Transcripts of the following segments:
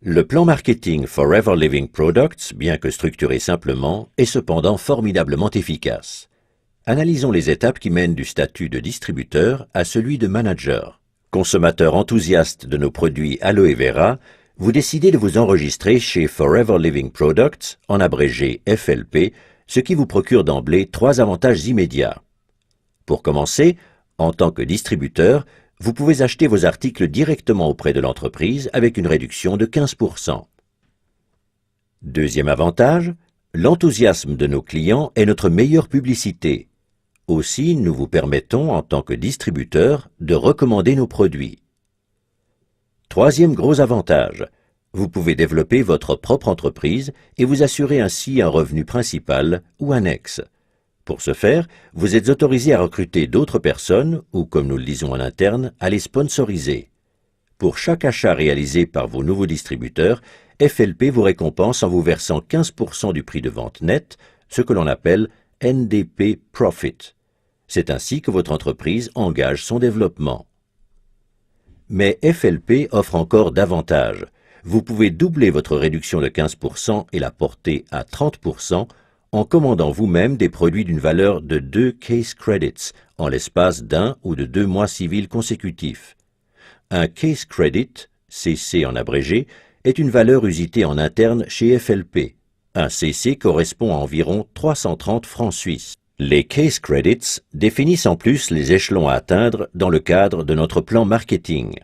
Le plan marketing Forever Living Products, bien que structuré simplement, est cependant formidablement efficace. Analysons les étapes qui mènent du statut de distributeur à celui de manager. Consommateur enthousiaste de nos produits Aloe Vera, vous décidez de vous enregistrer chez Forever Living Products, en abrégé FLP, ce qui vous procure d'emblée 3 avantages immédiats. Pour commencer, en tant que distributeur, vous pouvez acheter vos articles directement auprès de l'entreprise avec une réduction de 15%. Deuxième avantage, l'enthousiasme de nos clients est notre meilleure publicité. Aussi, nous vous permettons, en tant que distributeur, de recommander nos produits. Troisième gros avantage, vous pouvez développer votre propre entreprise et vous assurer ainsi un revenu principal ou annexe. Pour ce faire, vous êtes autorisé à recruter d'autres personnes ou, comme nous le disons en interne, à les sponsoriser. Pour chaque achat réalisé par vos nouveaux distributeurs, FLP vous récompense en vous versant 15% du prix de vente net, ce que l'on appelle NDP Profit. C'est ainsi que votre entreprise engage son développement. Mais FLP offre encore davantage. Vous pouvez doubler votre réduction de 15% et la porter à 30% en commandant vous-même des produits d'une valeur de 2 case credits en l'espace d'1 ou de 2 mois civils consécutifs. Un case credit, CC en abrégé, est une valeur usitée en interne chez FLP. Un CC correspond à environ 330 francs suisses. Les case credits définissent en plus les échelons à atteindre dans le cadre de notre plan marketing.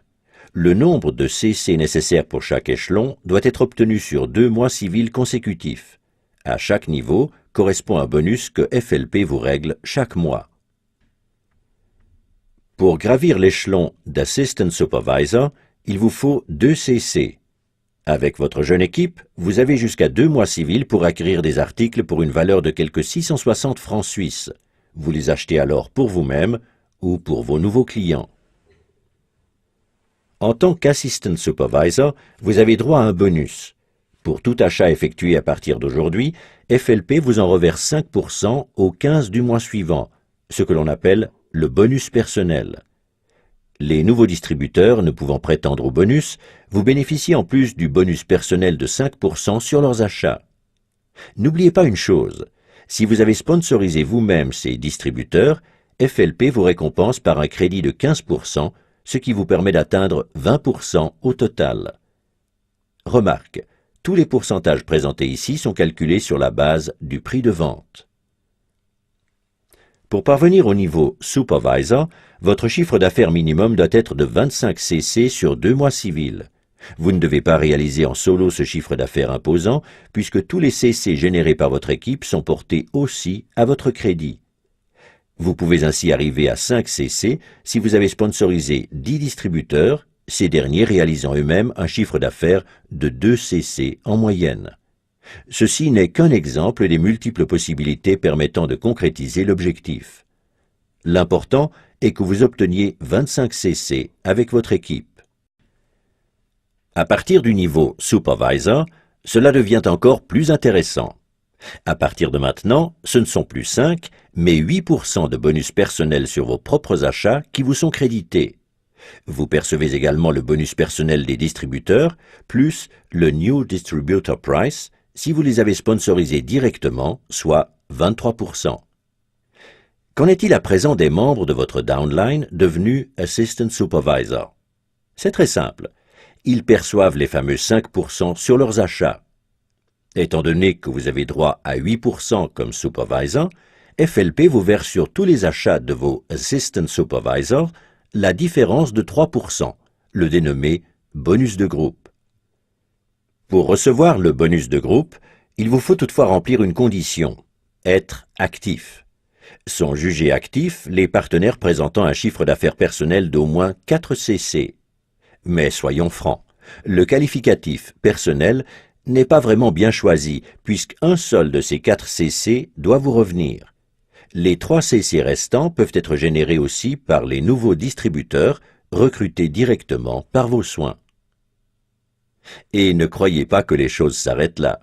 Le nombre de CC nécessaires pour chaque échelon doit être obtenu sur 2 mois civils consécutifs. À chaque niveau correspond un bonus que FLP vous règle chaque mois. Pour gravir l'échelon d'Assistant Supervisor, il vous faut 2 CC. Avec votre jeune équipe, vous avez jusqu'à 2 mois civils pour acquérir des articles pour une valeur de quelque 660 francs suisses. Vous les achetez alors pour vous-même ou pour vos nouveaux clients. En tant qu'Assistant Supervisor, vous avez droit à un bonus. Pour tout achat effectué à partir d'aujourd'hui, FLP vous en reverse 5% au 15 du mois suivant, ce que l'on appelle le bonus personnel. Les nouveaux distributeurs ne pouvant prétendre au bonus, vous bénéficiez en plus du bonus personnel de 5% sur leurs achats. N'oubliez pas une chose, si vous avez sponsorisé vous-même ces distributeurs, FLP vous récompense par un crédit de 15%, ce qui vous permet d'atteindre 20% au total. Remarque, tous les pourcentages présentés ici sont calculés sur la base du prix de vente. Pour parvenir au niveau Supervisor, votre chiffre d'affaires minimum doit être de 25 CC sur 2 mois civils. Vous ne devez pas réaliser en solo ce chiffre d'affaires imposant, puisque tous les CC générés par votre équipe sont portés aussi à votre crédit. Vous pouvez ainsi arriver à 5 CC si vous avez sponsorisé 10 distributeurs, ces derniers réalisant eux-mêmes un chiffre d'affaires de 2 CC en moyenne. Ceci n'est qu'un exemple des multiples possibilités permettant de concrétiser l'objectif. L'important est que vous obteniez 25 CC avec votre équipe. À partir du niveau Supervisor, cela devient encore plus intéressant. À partir de maintenant, ce ne sont plus 5, mais 8% de bonus personnel sur vos propres achats qui vous sont crédités. Vous percevez également le bonus personnel des distributeurs, plus le New Distributor Price, si vous les avez sponsorisés directement, soit 23%. Qu'en est-il à présent des membres de votre downline devenus Assistant Supervisor? C'est très simple. Ils perçoivent les fameux 5% sur leurs achats. Étant donné que vous avez droit à 8% comme Supervisor, FLP vous verse sur tous les achats de vos Assistant Supervisors la différence de 3%, le dénommé bonus de groupe. Pour recevoir le bonus de groupe, il vous faut toutefois remplir une condition, être actif. Sont jugés actifs les partenaires présentant un chiffre d'affaires personnel d'au moins 4 CC. Mais soyons francs, le qualificatif personnel n'est pas vraiment bien choisi, puisqu'un seul de ces 4 CC doit vous revenir. Les 3 CC restants peuvent être générés aussi par les nouveaux distributeurs recrutés directement par vos soins. Et ne croyez pas que les choses s'arrêtent là,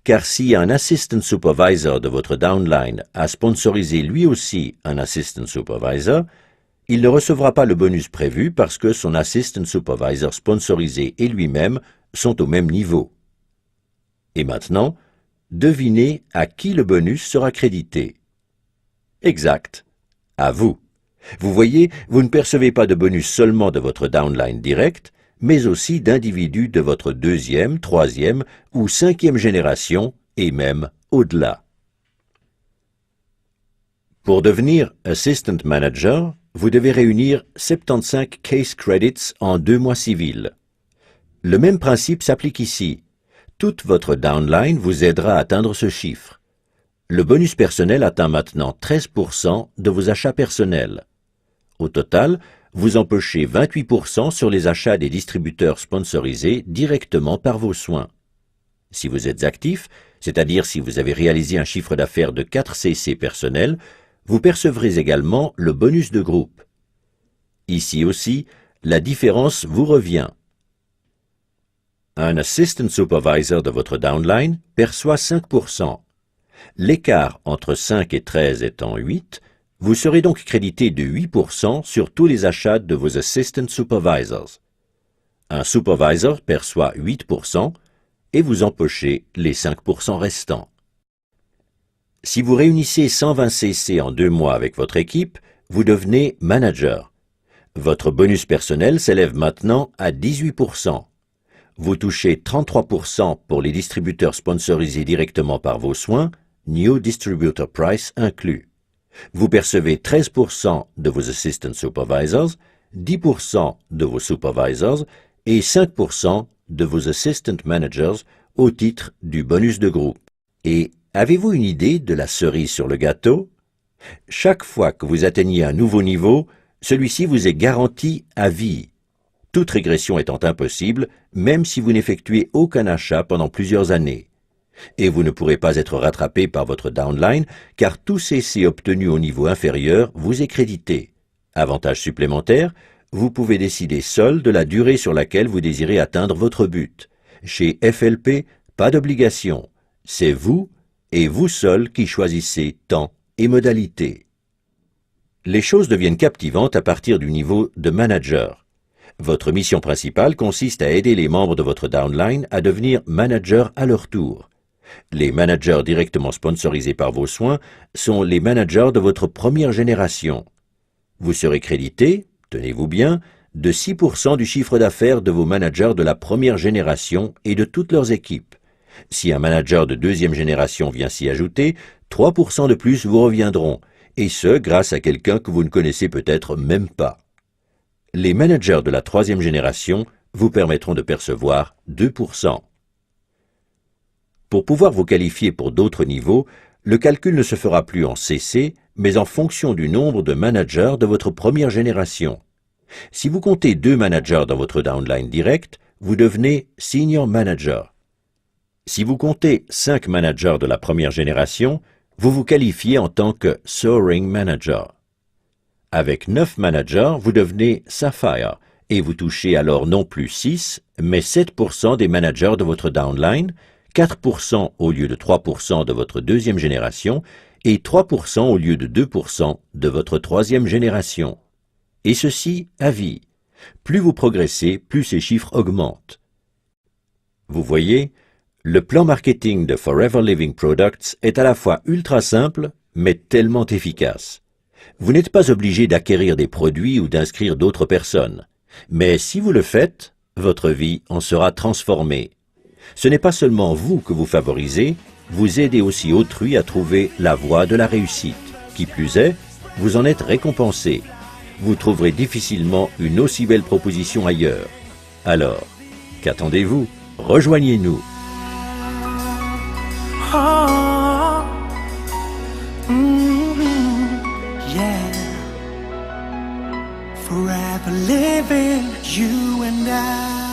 car si un Assistant Supervisor de votre downline a sponsorisé lui aussi un Assistant Supervisor, il ne recevra pas le bonus prévu parce que son Assistant Supervisor sponsorisé et lui-même sont au même niveau. Et maintenant, devinez à qui le bonus sera crédité. Exact, à vous. Vous voyez, vous ne percevez pas de bonus seulement de votre downline direct, mais aussi d'individus de votre deuxième, troisième ou cinquième génération, et même au-delà. Pour devenir Assistant Manager, vous devez réunir 75 Case Credits en 2 mois civils. Le même principe s'applique ici. Toute votre downline vous aidera à atteindre ce chiffre. Le bonus personnel atteint maintenant 13% de vos achats personnels. Au total, vous empochez 28% sur les achats des distributeurs sponsorisés directement par vos soins. Si vous êtes actif, c'est-à-dire si vous avez réalisé un chiffre d'affaires de 4 CC personnels, vous percevrez également le bonus de groupe. Ici aussi, la différence vous revient. Un Assistant Supervisor de votre downline perçoit 5%. L'écart entre 5 et 13 étant 8, vous serez donc crédité de 8% sur tous les achats de vos Assistant Supervisors. Un Supervisor perçoit 8% et vous empochez les 5% restants. Si vous réunissez 120 CC en 2 mois avec votre équipe, vous devenez Manager. Votre bonus personnel s'élève maintenant à 18%. Vous touchez 33% pour les distributeurs sponsorisés directement par vos soins, New Distributor Price inclus. Vous percevez 13% de vos Assistant Supervisors, 10% de vos Supervisors et 5% de vos Assistant Managers au titre du bonus de groupe. Et avez-vous une idée de la cerise sur le gâteau? Chaque fois que vous atteignez un nouveau niveau, celui-ci vous est garanti à vie. Toute régression étant impossible, même si vous n'effectuez aucun achat pendant plusieurs années. Et vous ne pourrez pas être rattrapé par votre downline, car tout CC obtenu au niveau inférieur vous est crédité. Avantage supplémentaire, vous pouvez décider seul de la durée sur laquelle vous désirez atteindre votre but. Chez FLP, pas d'obligation. C'est vous et vous seul qui choisissez temps et modalité. Les choses deviennent captivantes à partir du niveau de manager. Votre mission principale consiste à aider les membres de votre downline à devenir managers à leur tour. Les managers directement sponsorisés par vos soins sont les managers de votre première génération. Vous serez crédité, tenez-vous bien, de 6% du chiffre d'affaires de vos managers de la première génération et de toutes leurs équipes. Si un manager de deuxième génération vient s'y ajouter, 3% de plus vous reviendront, et ce grâce à quelqu'un que vous ne connaissez peut-être même pas. Les managers de la troisième génération vous permettront de percevoir 2%. Pour pouvoir vous qualifier pour d'autres niveaux, le calcul ne se fera plus en CC, mais en fonction du nombre de managers de votre première génération. Si vous comptez 2 managers dans votre downline direct, vous devenez Senior Manager. Si vous comptez 5 managers de la première génération, vous vous qualifiez en tant que Soaring Manager. Avec 9 managers, vous devenez Sapphire et vous touchez alors non plus 6, mais 7% des managers de votre downline, 4% au lieu de 3% de votre deuxième génération et 3% au lieu de 2% de votre troisième génération. Et ceci à vie. Plus vous progressez, plus ces chiffres augmentent. Vous voyez, le plan marketing de Forever Living Products est à la fois ultra simple, mais tellement efficace. Vous n'êtes pas obligé d'acquérir des produits ou d'inscrire d'autres personnes. Mais si vous le faites, votre vie en sera transformée. Ce n'est pas seulement vous que vous favorisez, vous aidez aussi autrui à trouver la voie de la réussite. Qui plus est, vous en êtes récompensé. Vous trouverez difficilement une aussi belle proposition ailleurs. Alors, qu'attendez-vous? Rejoignez-nous. Oh, yeah. Forever living, you and I.